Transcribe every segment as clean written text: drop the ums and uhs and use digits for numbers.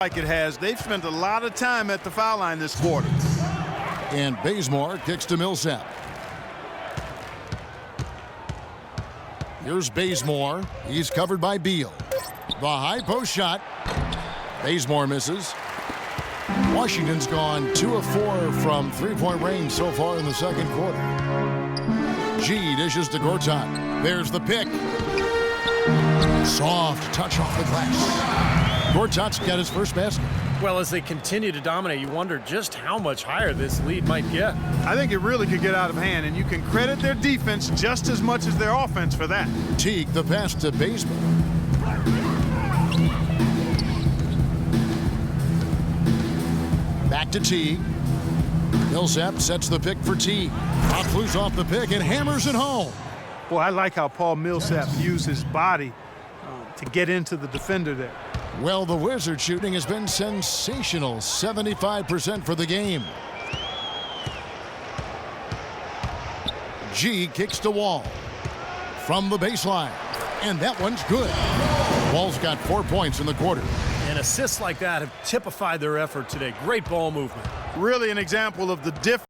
like it has. They've spent a lot of time at the foul line this quarter. And Bazemore kicks to Millsap. Here's Bazemore. He's covered by Beal. The high post shot. Bazemore misses. Washington's gone 2 of 4 from three-point range so far in the second quarter. G dishes to Gortat. There's the pick. Soft touch off the glass. Gortat's got his first basket. Well, as they continue to dominate, you wonder just how much higher this lead might get. I think it really could get out of hand, and you can credit their defense just as much as their offense for that. Teague the pass to Bazemore. Back to Teague. Millsap sets the pick for Teague. Pop loose off the pick and hammers it home. Boy, I like how Paul Millsap used his body to get into the defender there. Well, the Wizards shooting has been sensational. 75% for the game. G kicks to Wall from the baseline. And that one's good. Wall's got 4 points in the quarter. And assists like that have typified their effort today. Great ball movement. Really an example of the difference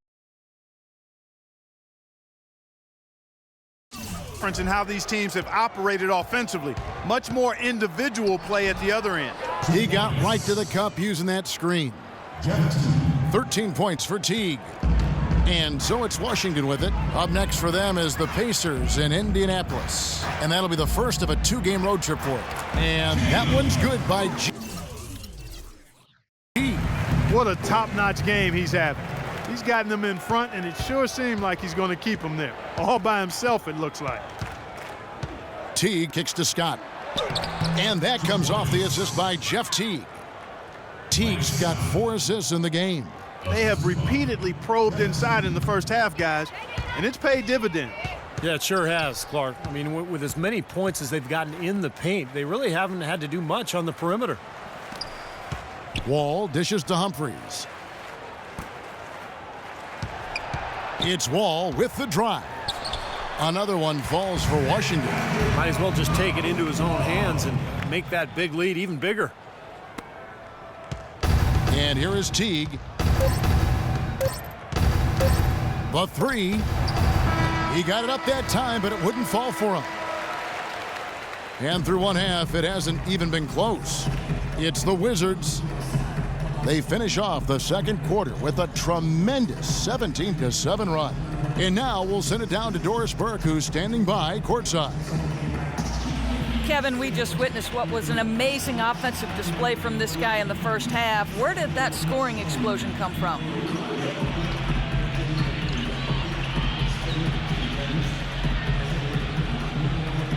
in how these teams have operated offensively. Much more individual play at the other end. He got right to the cup using that screen. 13 points for Teague. And so it's Washington with it. Up next for them is the Pacers in Indianapolis. And that'll be the first of a 2-game road trip for it. And that one's good by G. What a top-notch game he's having. He's gotten them in front, and it sure seemed like he's going to keep them there. All by himself, it looks like. Teague kicks to Scott. And that comes off the assist by Jeff Teague. Teague's got 4 assists in the game. They have repeatedly probed inside in the first half, guys, and it's paid dividends. Yeah, it sure has, Clark. I mean, with as many points as they've gotten in the paint, they really haven't had to do much on the perimeter. Wall dishes to Humphries. It's Wall with the drive. Another one falls for Washington. Might as well just take it into his own hands and make that big lead even bigger. And here is Teague. The 3. He got it up that time, but it wouldn't fall for him. And through one half, it hasn't even been close. It's the Wizards. They finish off the second quarter with a tremendous 17-7 run. And now we'll send it down to Doris Burke, who's standing by courtside. Kevin, we just witnessed what was an amazing offensive display from this guy in the first half. Where did that scoring explosion come from?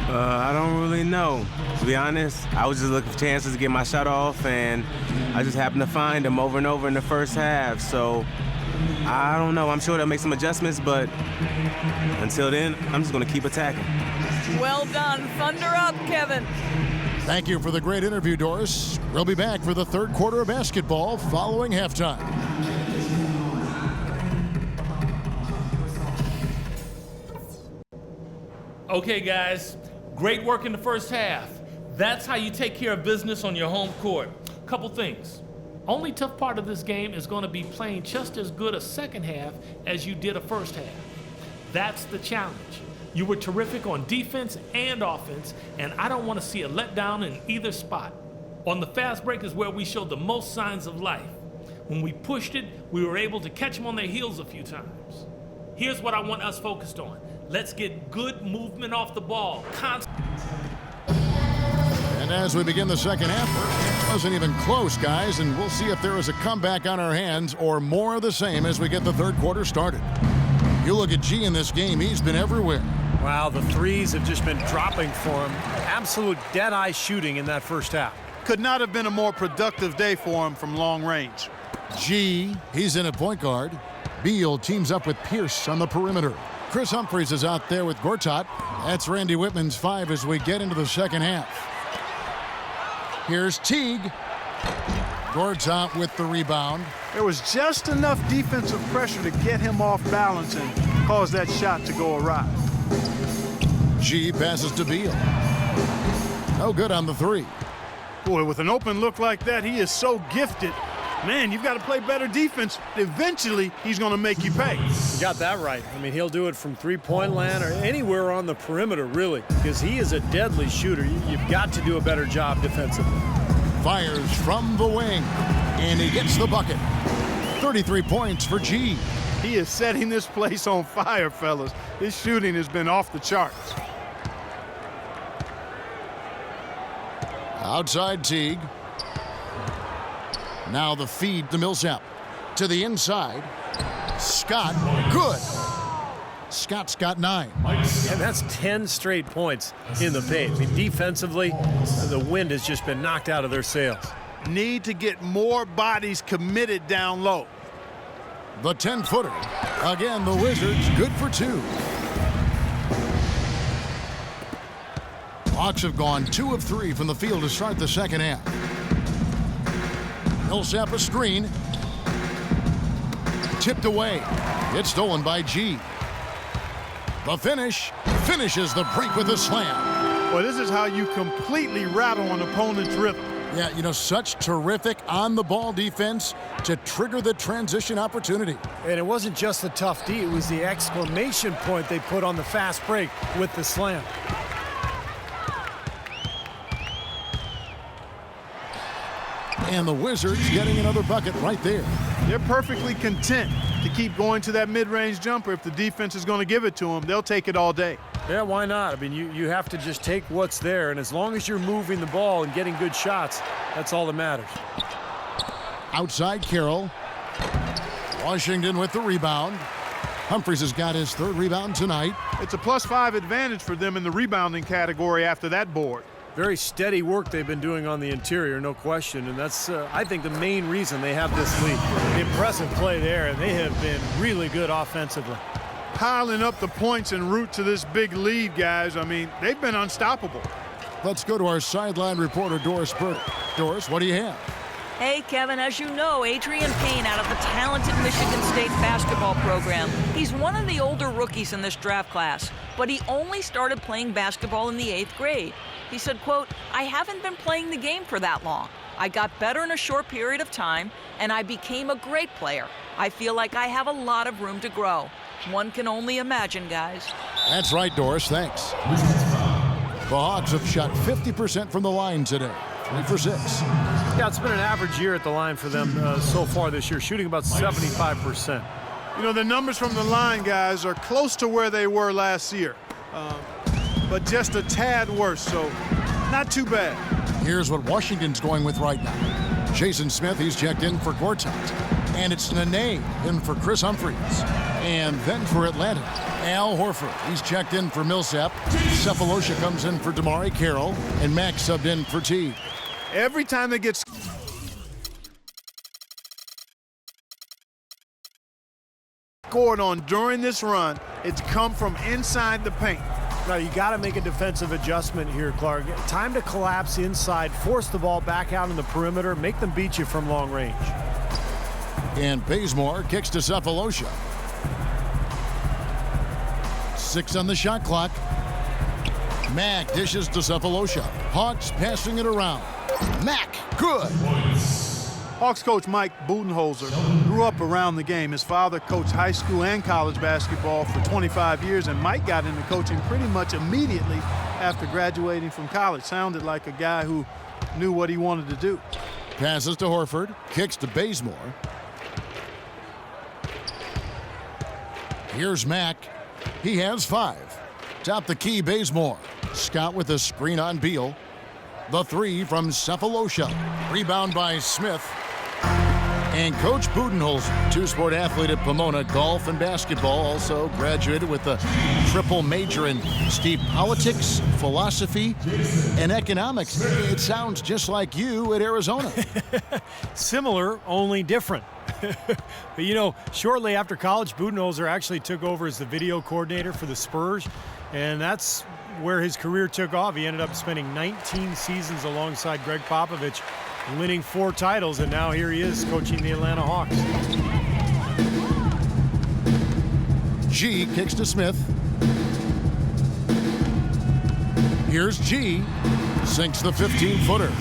I don't really know. To be honest, I was just looking for chances to get my shot off, and I just happened to find them over and over in the first half. So, I don't know. I'm sure they'll make some adjustments, but until then, I'm just going to keep attacking. Well done. Thunder up, Kevin. Thank you for the great interview, Doris. We'll be back for the third quarter of basketball following halftime. Okay, guys, great work in the first half. That's how you take care of business on your home court. Couple things. Only tough part of this game is going to be playing just as good a second half as you did a first half. That's the challenge. You were terrific on defense and offense, and I don't want to see a letdown in either spot. On the fast break is where we showed the most signs of life. When we pushed it, we were able to catch them on their heels a few times. Here's what I want us focused on. Let's get good movement off the ball. And as we begin the second half, it wasn't even close, guys, and we'll see if there is a comeback on our hands or more of the same as we get the third quarter started. You look at G in this game, he's been everywhere. Wow, the threes have just been dropping for him. Absolute dead-eye shooting in that first half. Could not have been a more productive day for him from long range. G, he's in at point guard. Beal teams up with Pierce on the perimeter. Chris Humphries is out there with Gortat. That's Randy Whitman's 5 as we get into the second half. Here's Teague. Gortat with the rebound. There was just enough defensive pressure to get him off balance and cause that shot to go awry. G passes to Beal. No good on the 3. Boy, with an open look like that, he is so gifted. Man, you've got to play better defense. Eventually, he's going to make you pay. You got that right. I mean, he'll do it from three-point land or anywhere on the perimeter, really, because he is a deadly shooter. You've got to do a better job defensively. Fires from the wing, and he gets the bucket. 33 points for G. He is setting this place on fire, fellas. His shooting has been off the charts. Outside Teague. Now the feed to Millsap. To the inside. Scott, good. Scott's got 9. And that's 10 straight points in the paint. I mean, defensively, the wind has just been knocked out of their sails. Need to get more bodies committed down low. The 10-footer. Again, the Wizards good for 2. Hawks have gone 2 of 3 from the field to start the second half. Millsap a screen. Tipped away. It's stolen by G. The finish. Finishes the break with a slam. Well, this is how you completely rattle an opponent's rhythm. Yeah, you know, such terrific on-the-ball defense to trigger the transition opportunity. And it wasn't just the tough D, it was the exclamation point they put on the fast break with the slam. And the Wizards getting another bucket right there. They're perfectly content to keep going to that mid-range jumper. If the defense is going to give it to them, they'll take it all day. Yeah, why not? I mean, you have to just take what's there, and as long as you're moving the ball and getting good shots, that's all that matters. Outside Carroll. Washington with the rebound. Humphries has got his 3rd rebound tonight. It's a +5 advantage for them in the rebounding category after that board. Very steady work they've been doing on the interior, no question, and that's, I think, the main reason they have this lead. Impressive play there, and they have been really good offensively. Piling up the points en route to this big lead, guys. I mean, they've been unstoppable. Let's go to our sideline reporter, Doris Burke. Doris, what do you have? Hey, Kevin, as you know, Adrian Payne out of the talented Michigan State basketball program. He's one of the older rookies in this draft class, but he only started playing basketball in the 8th grade. He said, quote, "I haven't been playing the game for that long. I got better in a short period of time, and I became a great player. I feel like I have a lot of room to grow." One can only imagine, guys. That's right, Doris. Thanks. The Hawks have shot 50% from the line today. 3 for 6. Yeah, it's been an average year at the line for them so far this year, shooting about 75%. You know, the numbers from the line, guys, are close to where they were last year, but just a tad worse, so not too bad. Here's what Washington's going with right now. Jason Smith, he's checked in for Gortat. And it's Nene in for Chris Humphries. And then for Atlanta, Al Horford. He's checked in for Millsap. Cephalosha comes in for Damari Carroll. And Max subbed in for T. Every time they get scored on during this run, it's come from inside the paint. Now, you got to make a defensive adjustment here, Clark. Time to collapse inside, force the ball back out in the perimeter, make them beat you from long range. And Bazemore kicks to Cephalosha. 6 on the shot clock. Mack dishes to Cephalosha. Hawks passing it around. Mack, good. Hawks coach Mike Budenholzer grew up around the game. His father coached high school and college basketball for 25 years, and Mike got into coaching pretty much immediately after graduating from college. Sounded like a guy who knew what he wanted to do. Passes to Horford. Kicks to Bazemore. Here's Mack. He has 5. Top the key, Bazemore. Scott with a screen on Beal. The 3 from Cephalosha. Rebound by Smith. And Coach Budenholzer, two-sport athlete at Pomona, golf and basketball, also graduated with a triple major in politics, philosophy, and economics. It sounds just like you at Arizona. Similar, only different. But, you know, shortly after college, Budenholzer actually took over as the video coordinator for the Spurs, and that's where his career took off. He ended up spending 19 seasons alongside Greg Popovich, winning 4 titles, and now here he is coaching the Atlanta Hawks. G kicks to Smith. Here's G. Sinks the 15-footer.